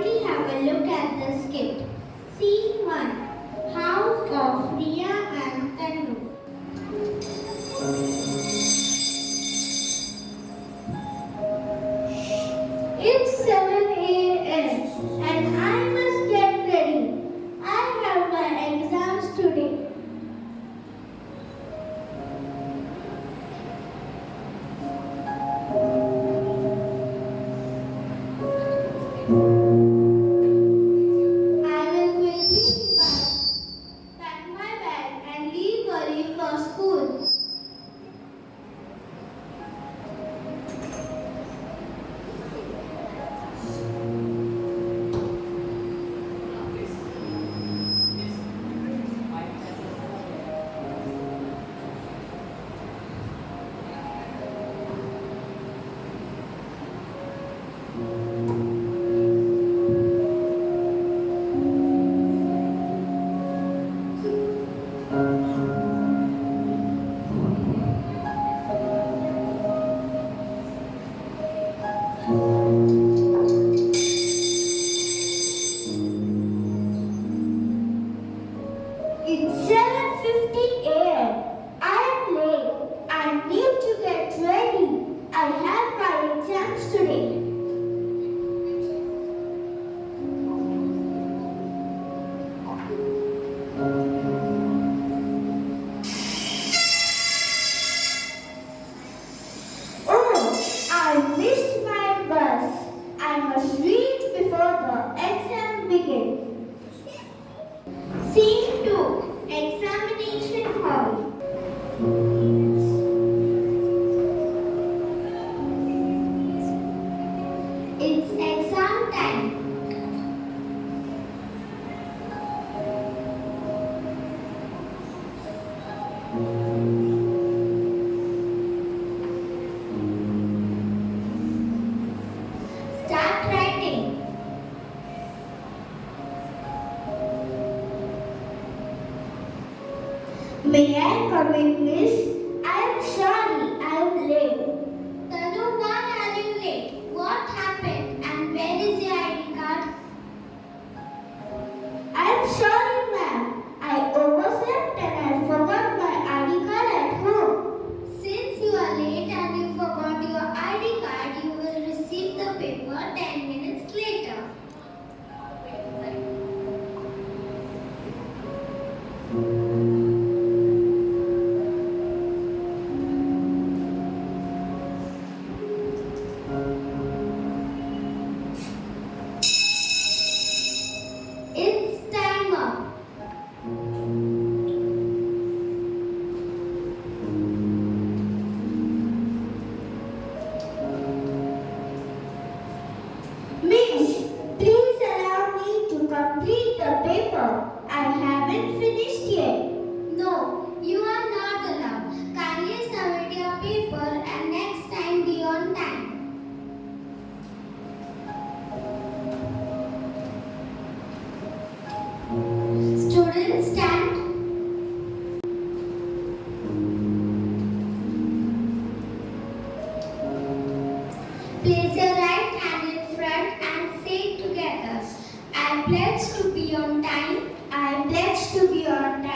we have a look at the skit. Scene 1. House of Riya and Tanu. It's 7 a.m. and I must get ready. I have my exams today. I will quickly pack my bag and leave early for school. It's 7:50 a.m. I am late. I need to get ready. I have my exams today. Oh, I missed my bus. I must reach before the exam begins. Scene 2. Examination Hall. It's exam time. Start writing. May I come in, miss? I am sorry, I am late. Tanu, why are you late? What happened? And where is your ID card? I am sorry, ma'am. I overslept and I forgot my ID card at home. Since you are late and you forgot your ID card, you will receive the paper 10 minutes later. It's time up. Miss, please allow me to complete the paper. I haven't finished yet. No, you are not allowed. Kindly submit your paper and next time be on time. Students stand. Place your right hand in front and say together, I pledge to be on time. I pledge to be on time.